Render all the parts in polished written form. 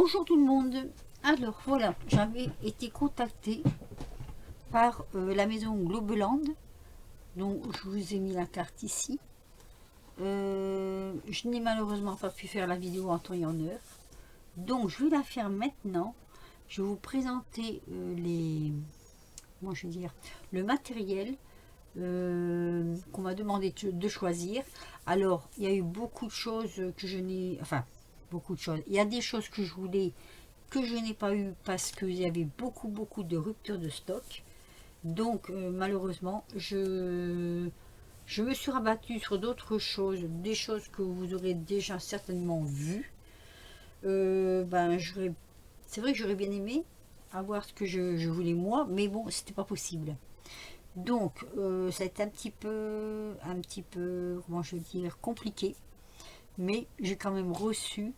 Bonjour tout le monde. Alors voilà, j'avais été contactée par la maison Globeland, dont je vous ai mis la carte ici. Je n'ai malheureusement pas pu faire la vidéo en temps et en heure, donc je vais la faire maintenant. Je vais vous présenter le matériel qu'on m'a demandé de choisir. Alors il y a eu beaucoup de choses que je n'ai, beaucoup de choses. Il y a des choses que je voulais que je n'ai pas eu parce qu'il y avait beaucoup de ruptures de stock. Donc malheureusement je me suis rabattue sur d'autres choses, des choses que vous aurez déjà certainement vues. C'est vrai que j'aurais bien aimé avoir ce que je voulais moi, mais bon, c'était pas possible. Donc ça a été un petit peu comment je veux dire, compliqué, mais j'ai quand même reçu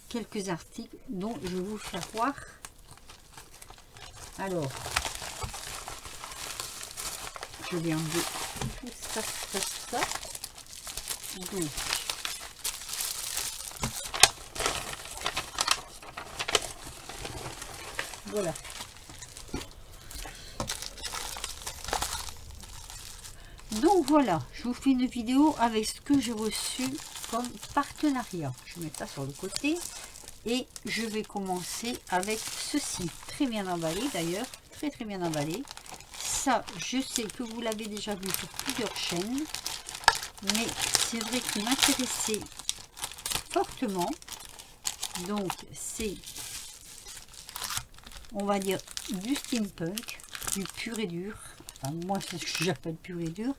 quelques articles dont je vais vous faire voir. Alors je vais enlever tout ça. Donc voilà. Donc voilà, je vous fais une vidéo avec ce que j'ai reçu comme partenariat. Je vais mettre ça sur le côté et je vais commencer avec ceci. Très bien emballé d'ailleurs, très bien emballé. Ça, je sais que vous l'avez déjà vu sur plusieurs chaînes, mais c'est vrai qu'il m'intéressait fortement. Donc c'est, on va dire, du steampunk, du pur et dur. Enfin, moi c'est ce que j'appelle pur et dur.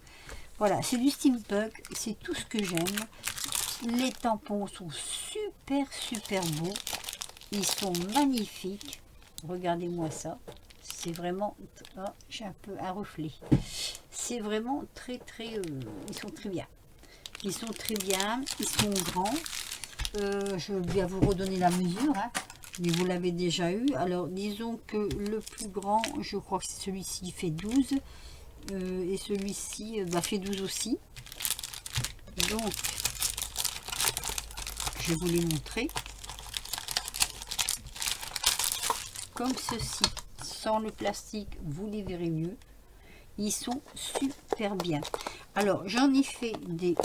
Voilà, c'est du steampunk, c'est tout ce que j'aime. Les tampons sont super beaux, ils sont magnifiques. Regardez-moi ça, c'est vraiment, j'ai un peu un reflet. C'est vraiment très ils sont très bien. Ils sont très bien, ils sont grands. Je vais vous redonner la mesure, hein, mais vous l'avez déjà eu. Alors disons que le plus grand, je crois que celui-ci fait 12 et celui-ci fait 12 aussi. Donc je vais vous les montrer comme ceci, sans le plastique, vous les verrez mieux. Ils sont super bien. Alors j'en ai fait des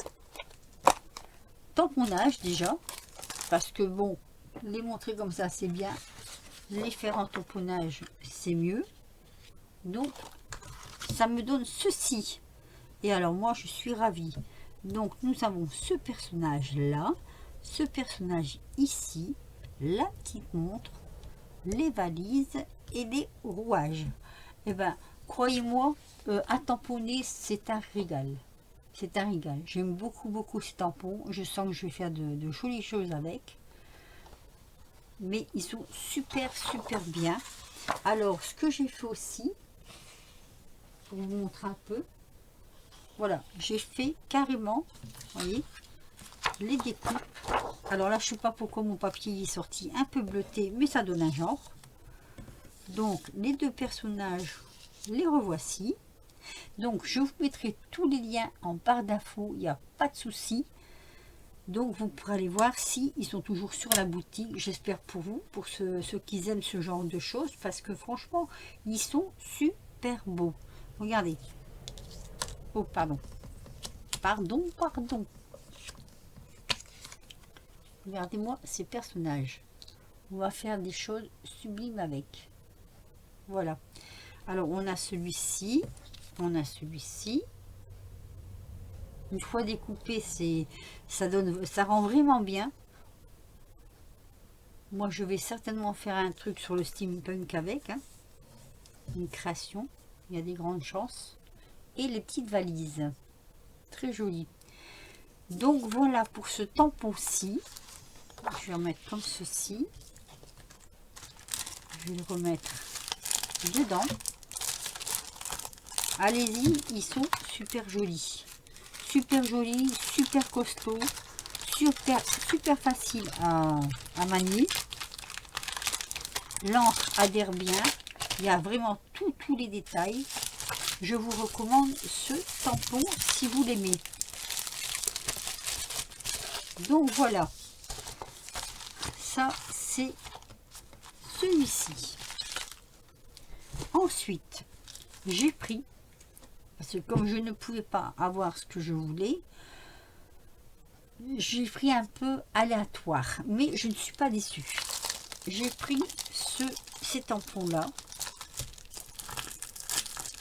tamponnages déjà, parce que bon, les montrer comme ça c'est bien, les faire en tamponnage c'est mieux. Donc ça me donne ceci, et alors moi je suis ravie. Donc nous avons ce personnage là, ce personnage ici, la petite montre, les valises et les rouages. Et ben croyez-moi, à tamponner c'est un régal. C'est un régal. J'aime beaucoup ces tampons. Je sens que je vais faire de jolies choses avec. Mais ils sont super bien. Alors, ce que j'ai fait aussi, pour vous montrer un peu, voilà, j'ai fait carrément, vous voyez, les découpes. Alors là, je ne sais pas pourquoi mon papier est sorti un peu bleuté, mais ça donne un genre. Donc, les deux personnages, les revoici. Donc je vous mettrai tous les liens en barre d'infos, il n'y a pas de souci. Donc vous pourrez aller voir si ils sont toujours sur la boutique. J'espère pour vous, pour ceux qui aiment ce genre de choses, parce que franchement ils sont super beaux. Regardez. Oh pardon. Regardez-moi ces personnages. On va faire des choses sublimes avec. Voilà. Alors on a celui-ci. On a celui-ci. Une fois découpé, ça rend vraiment bien. Moi, je vais certainement faire un truc sur le steampunk avec, hein. Une création. Il y a des grandes chances. Et les petites valises. Très jolies. Donc voilà pour ce tampon-ci. Je vais remettre comme ceci. Je vais le remettre dedans. Allez-y, ils sont super jolis, super costauds, super facile à manier. L'encre adhère bien, il y a vraiment tous les détails. Je vous recommande ce tampon si vous l'aimez. Donc voilà, ça c'est celui-ci. Ensuite, j'ai pris, parce que comme je ne pouvais pas avoir ce que je voulais, j'ai pris un peu aléatoire, mais je ne suis pas déçue. J'ai pris ces tampons-là,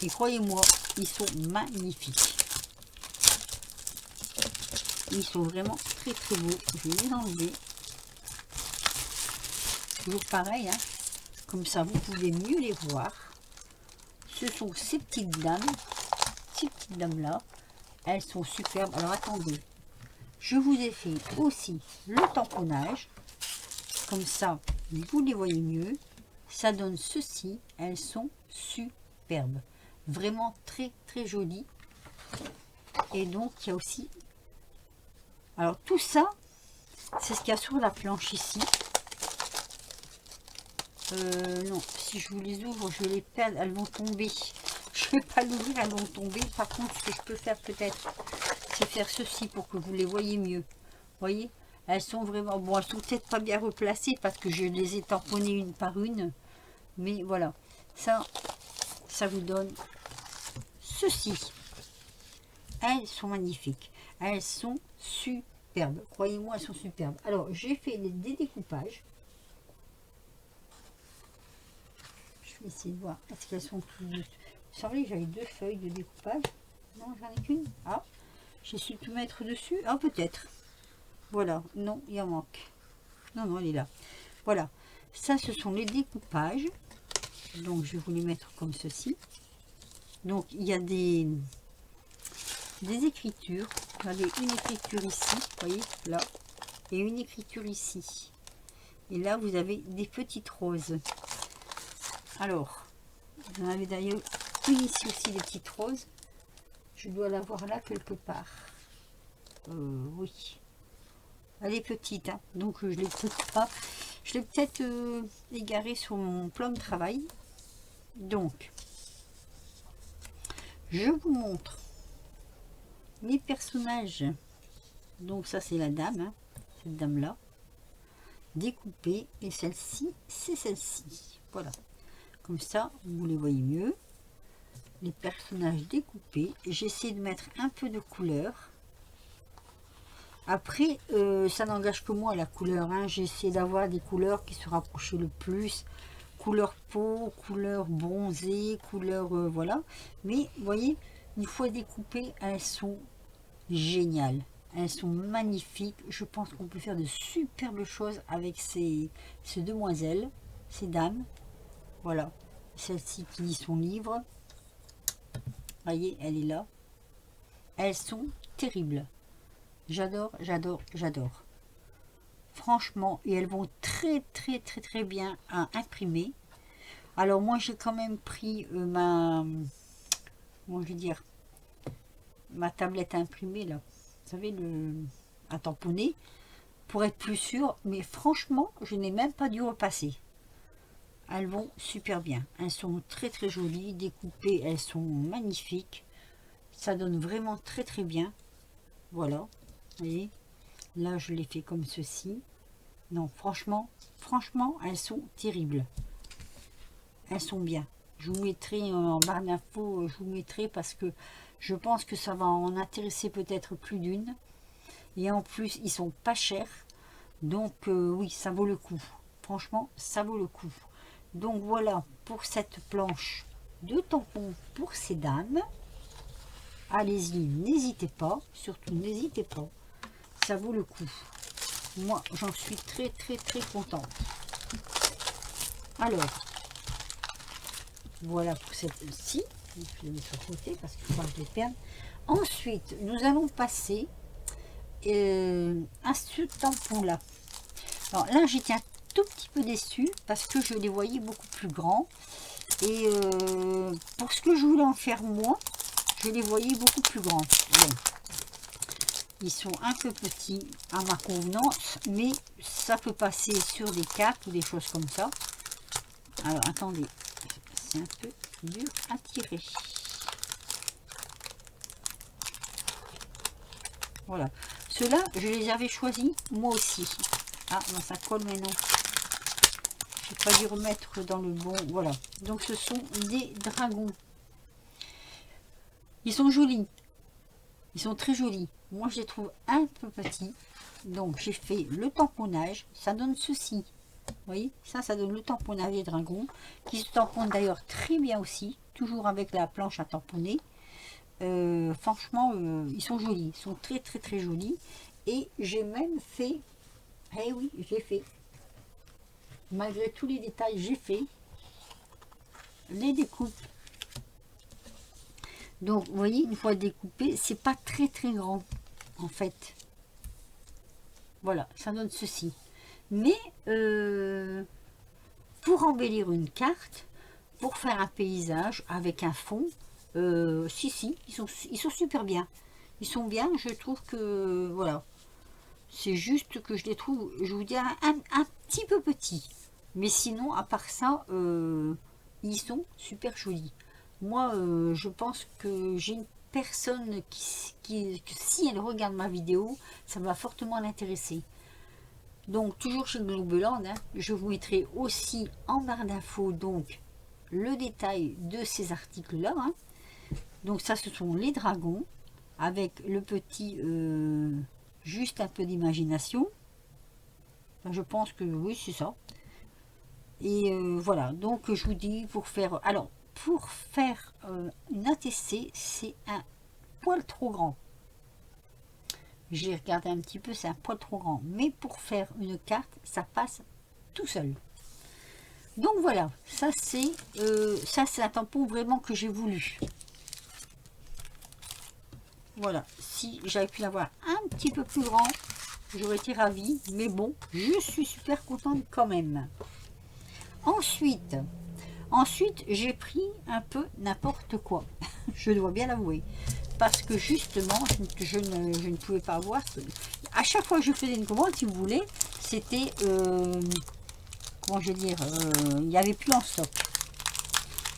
et croyez-moi, ils sont magnifiques. Ils sont vraiment très très beaux. Je vais les enlever. Toujours pareil, hein. Comme ça vous pouvez mieux les voir. Ce sont ces petites dames là, elles sont superbes. Alors attendez, je vous ai fait aussi le tamponnage, comme ça vous les voyez mieux. Ça donne ceci, elles sont superbes, vraiment très très jolies. Et donc il y a aussi, alors tout ça c'est ce qu'il y a sur la planche ici. Non, si je vous les ouvre, je les perds, elles vont tomber. Je ne vais pas l'ouvrir, elles vont tomber. Par contre, ce que je peux faire peut-être, c'est faire ceci pour que vous les voyez mieux. Vous voyez, elles sont vraiment, bon, elles sont peut-être pas bien replacées parce que je les ai tamponnées une par une. Mais voilà, ça vous donne ceci. Elles sont magnifiques. Elles sont superbes. Croyez-moi, elles sont superbes. Alors, j'ai fait des découpages. Je vais essayer de voir. Est-ce qu'elles sont plus... Il me semblait que j'avais 2 feuilles de découpage. Non, j'en ai qu'une. Ah, j'ai su tout mettre dessus. Ah, peut-être. Voilà. Non, il en manque. Non, non, elle est là. Voilà. Ça, ce sont les découpages. Donc, je vais vous les mettre comme ceci. Donc, il y a des écritures. Regardez, une écriture ici. Vous voyez, là. Et une écriture ici. Et là, vous avez des petites roses. Alors, vous en avez d'ailleurs une ici aussi, des petites roses. Je dois la voir là quelque part. Oui. Elle est petite, hein, donc je l'ai peut-être pas. Je l'ai peut-être égarée sur mon plan de travail. Donc, je vous montre mes personnages. Donc ça, c'est la dame, hein, cette dame-là. Découpée. Et celle-ci, c'est celle-ci. Voilà. Comme ça, vous les voyez mieux. Les personnages découpés. J'essaie de mettre un peu de couleur. Après, ça n'engage que moi la couleur. Hein. J'essaie d'avoir des couleurs qui se rapprochent le plus. Couleur peau, couleur bronzée, couleur... voilà. Mais, vous voyez, une fois découpées, elles sont géniales. Elles sont magnifiques. Je pense qu'on peut faire de superbes choses avec ces demoiselles, ces dames. Voilà, celle-ci qui lit son livre. Voyez, elle est là. Elles sont terribles. J'adore, j'adore, j'adore. Franchement, et elles vont très, très, très, très bien à imprimer. Alors moi, j'ai quand même pris comment je vais dire, ma tablette imprimée là. Vous savez, à tamponner pour être plus sûr. Mais franchement, je n'ai même pas dû repasser. Elles vont super bien. Elles sont très très jolies, découpées, elles sont magnifiques. Ça donne vraiment très très bien. Voilà. Vous voyez, là je l'ai fait comme ceci. Non, franchement, elles sont terribles. Elles sont bien. Je vous mettrai en barre d'infos, je vous mettrai parce que je pense que ça va en intéresser peut-être plus d'une. Et en plus, ils sont pas chers. Donc oui, ça vaut le coup. Franchement, ça vaut le coup. Donc voilà pour cette planche de tampons pour ces dames. Allez-y, n'hésitez pas, surtout n'hésitez pas, ça vaut le coup. Moi, j'en suis très très très contente. Alors, voilà pour cette-ci. Je vais la mettre à côté parce que je ne vais pas les perdre. Ensuite, nous allons passer à ce tampon-là. Alors là, j'étais un tout petit peu déçue parce que je les voyais beaucoup plus grands. Et pour ce que je voulais en faire moi, je les voyais beaucoup plus grands. Bon. Ils sont un peu petits à ma convenance, mais ça peut passer sur des cartes ou des choses comme ça. Alors attendez, c'est un peu dur à tirer. Voilà. Ceux-là, je les avais choisis moi aussi. Ah, non, ça colle maintenant. j'ai pas dû remettre dans le bon. Voilà. Donc ce sont des dragons. Ils sont jolis. Ils sont très jolis. Moi, je les trouve un peu petits. Donc, j'ai fait le tamponnage. Ça donne ceci. Vous voyez, ça donne le tamponnage des dragons. Qui se tamponnent d'ailleurs très bien aussi. Toujours avec la planche à tamponner. Franchement, ils sont jolis. Ils sont très, très, très jolis. Et j'ai même fait... Eh oui, j'ai fait. Malgré tous les détails, j'ai fait les découpes. Donc, vous voyez, une fois découpé, c'est pas très très grand, en fait. Voilà, ça donne ceci. Mais, pour embellir une carte, pour faire un paysage avec un fond, si, ils sont super bien. Ils sont bien, je trouve que, voilà. C'est juste que je les trouve, je vous dis, un petit peu petits. Mais sinon, à part ça, ils sont super jolis. Moi, je pense que j'ai une personne que si elle regarde ma vidéo, ça va fortement l'intéresser. Donc, toujours chez Globeland, hein, je vous mettrai aussi en barre d'infos donc le détail de ces articles-là. Hein. Donc, ça, ce sont les dragons avec le petit, juste un peu d'imagination. Enfin, je pense que oui, c'est ça. Et voilà, donc je vous dis pour faire... Alors, pour faire une ATC, c'est un poil trop grand. J'ai regardé un petit peu, c'est un poil trop grand. Mais pour faire une carte, ça passe tout seul. Donc voilà, ça c'est un tampon vraiment que j'ai voulu. Voilà, si j'avais pu l'avoir un petit peu plus grand, j'aurais été ravie. Mais bon, je suis super contente quand même. Ensuite, j'ai pris un peu n'importe quoi. Je dois bien l'avouer. Parce que justement, je ne pouvais pas voir. À chaque fois que je faisais une commande, si vous voulez, c'était... comment je vais dire, il n'y avait plus en stock.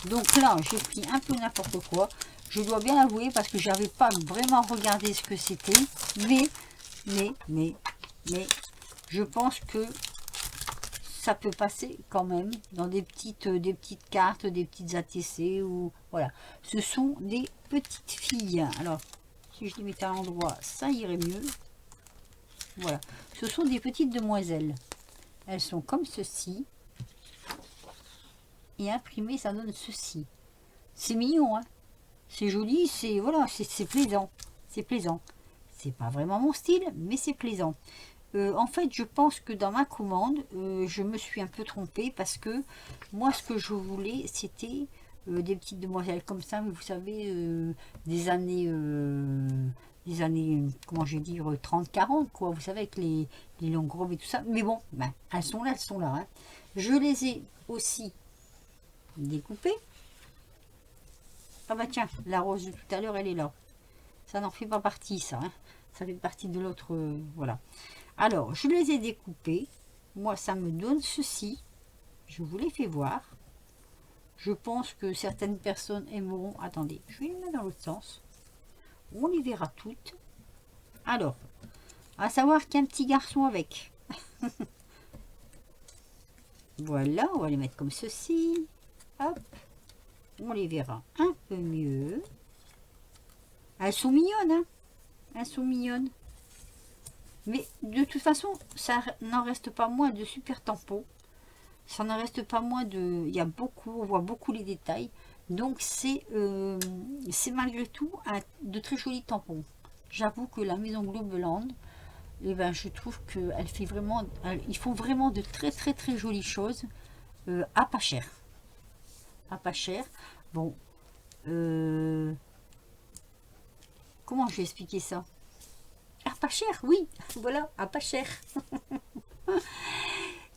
Donc là, j'ai pris un peu n'importe quoi. Je dois bien l'avouer parce que j'avais pas vraiment regardé ce que c'était. Mais, je pense que ça peut passer quand même dans des petites cartes, des petites ATC ou voilà. Ce sont des petites filles. Alors, si je les mettais à l'endroit, ça irait mieux. Voilà. Ce sont des petites demoiselles. Elles sont comme ceci. Et imprimé, ça donne ceci. C'est mignon, hein. C'est joli, c'est voilà, c'est plaisant. C'est plaisant. C'est pas vraiment mon style, mais c'est plaisant. En fait, je pense que dans ma commande, je me suis un peu trompée parce que moi, ce que je voulais, c'était des petites demoiselles comme ça, mais vous savez, des années, comment je vais dire, 30-40, quoi. Vous savez, avec les longues robes et tout ça. Mais bon, ben, elles sont là, hein. Je les ai aussi découpées. Ah bah tiens, la rose de tout à l'heure, elle est là. Ça n'en fait pas partie, ça. Hein. Ça fait partie de l'autre, voilà. Alors, je les ai découpés. Moi, ça me donne ceci. Je vous les fais voir. Je pense que certaines personnes aimeront. Attendez, je vais les mettre dans l'autre sens. On les verra toutes. Alors, à savoir qu'il y a un petit garçon avec. Voilà, on va les mettre comme ceci. Hop. On les verra un peu mieux. Elles sont mignonnes, hein. Elles sont mignonnes. Mais de toute façon, ça n'en reste pas moins de super tampons. Ça n'en reste pas moins de... Il y a beaucoup, on voit beaucoup les détails. Donc c'est malgré tout de très jolis tampons. J'avoue que la maison Globeland, eh ben, je trouve qu'elle fait vraiment... Ils font vraiment de très très très jolies choses à pas cher. À pas cher. Bon. Comment je vais expliquer ça? À pas cher, oui. Voilà, à pas cher.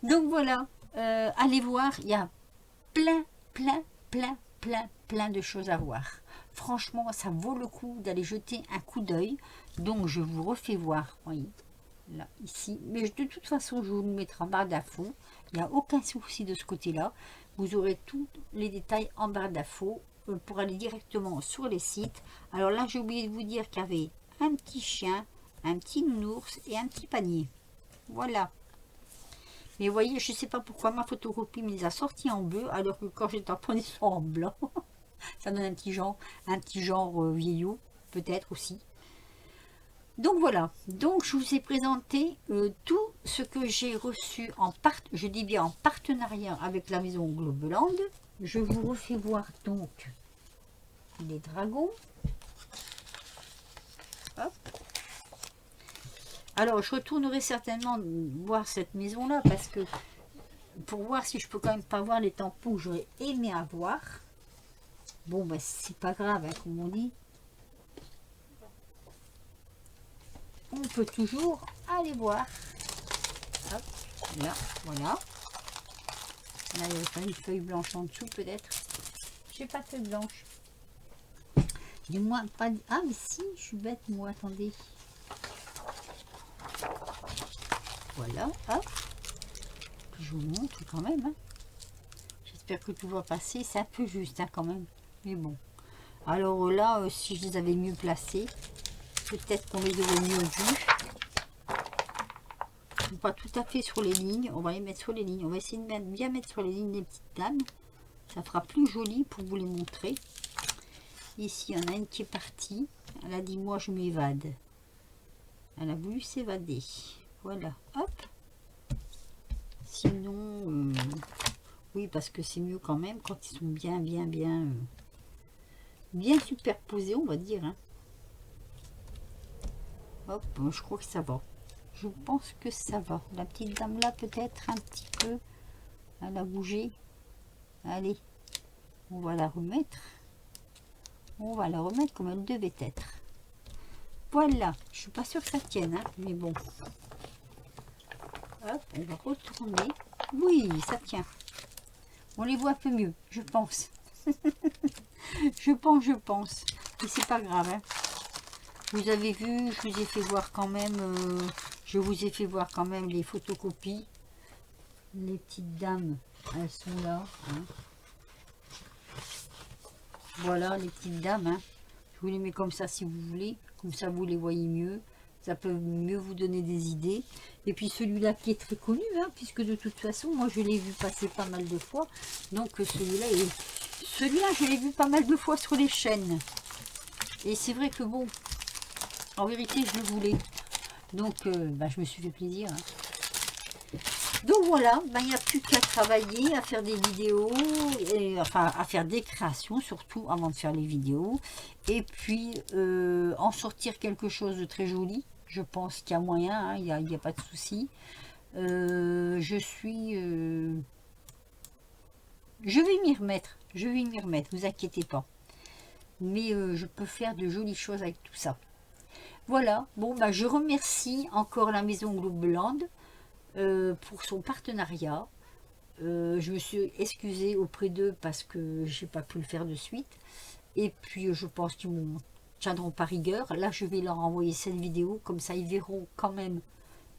Donc voilà. Allez voir, il y a plein de choses à voir. Franchement, ça vaut le coup d'aller jeter un coup d'œil. Donc, je vous refais voir, voyez, là, ici. Mais de toute façon, je vous le mettrai en barre d'infos. Il n'y a aucun souci de ce côté-là. Vous aurez tous les détails en barre d'infos pour aller directement sur les sites. Alors là, j'ai oublié de vous dire qu'il y avait un petit chien, un petit nounours et un petit panier. Voilà. Mais vous voyez, je ne sais pas pourquoi ma photocopie me les a sortis en bleu, alors que quand j'ai tamponné, ils sont en blanc. Ça donne un petit genre vieillot, peut-être aussi. Donc voilà, donc je vous ai présenté tout ce que j'ai reçu je dis bien en partenariat avec la maison Globeland. Je vous refais voir donc les dragons. Hop. Alors je retournerai certainement voir cette maison là parce que pour voir si je peux quand même pas voir les tampons que j'aurais aimé avoir. Bon ben c'est pas grave hein, comme on dit. On peut toujours aller voir. Hop, là, voilà. Là, il n'y a pas une feuille blanche en dessous, peut-être. J'ai pas de feuille blanche. Du moins, pas... Ah, mais si, je suis bête, moi, attendez. Voilà, hop. Je vous montre quand même. Hein. J'espère que tout va passer. C'est un peu juste, hein, quand même. Mais bon. Alors là, si je les avais mieux placés, peut-être qu'on les aurait mieux vus. Pas tout à fait sur les lignes, on va les mettre sur les lignes, on va essayer de bien mettre sur les lignes des petites dames, ça fera plus joli pour vous les montrer. Ici il y en a une qui est partie, elle a dit moi je m'évade, elle a voulu s'évader, voilà, hop. Sinon oui parce que c'est mieux quand même quand ils sont bien superposés, on va dire hein. Hop, je crois que ça va. Je pense que ça va. La petite dame là, peut-être un petit peu. Elle a bougé. Allez, on va la remettre. On va la remettre comme elle devait être. Voilà. Je suis pas sûre que ça tienne, hein, mais bon. Hop, on va retourner. Oui, ça tient. On les voit un peu mieux, je pense. je pense. Et c'est pas grave, hein. Vous avez vu, je vous ai fait voir quand même... je vous ai fait voir quand même les photocopies. Les petites dames, elles sont là. Hein. Voilà les petites dames. Hein. Je vous les mets comme ça si vous voulez. Comme ça vous les voyez mieux. Ça peut mieux vous donner des idées. Et puis celui-là qui est très connu. Hein, puisque de toute façon, moi je l'ai vu passer pas mal de fois. Donc celui-là, je l'ai vu pas mal de fois sur les chaînes. Et c'est vrai que bon, en vérité je le voulais. Donc, je me suis fait plaisir. Hein. Donc voilà, il n'y a plus qu'à travailler, à faire des vidéos, et, enfin à faire des créations surtout avant de faire les vidéos. Et puis en sortir quelque chose de très joli. Je pense qu'il y a moyen, hein, il n'y a pas de souci. Je vais m'y remettre, vous inquiétez pas. Mais je peux faire de jolies choses avec tout ça. Voilà, bon, je remercie encore la maison Globeland pour son partenariat. Je me suis excusée auprès d'eux parce que j'ai pas pu le faire de suite. Et puis, je pense qu'ils me tiendront par rigueur. Là, je vais leur envoyer cette vidéo. Comme ça, ils verront quand même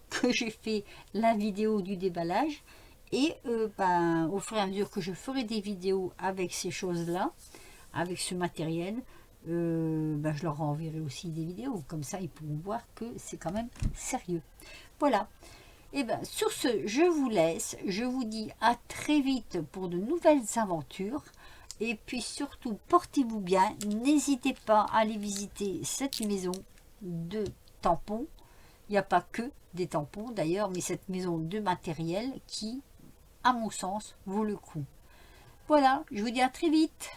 que j'ai fait la vidéo du déballage. Et au fur et à mesure que je ferai des vidéos avec ces choses-là, avec ce matériel, je leur enverrai aussi des vidéos, comme ça ils pourront voir que c'est quand même sérieux. Voilà, et sur ce je vous laisse, je vous dis à très vite pour de nouvelles aventures, et puis surtout portez-vous bien, n'hésitez pas à aller visiter cette maison de tampons. Il n'y a pas que des tampons d'ailleurs, mais cette maison de matériel qui à mon sens vaut le coup. Voilà, je vous dis à très vite.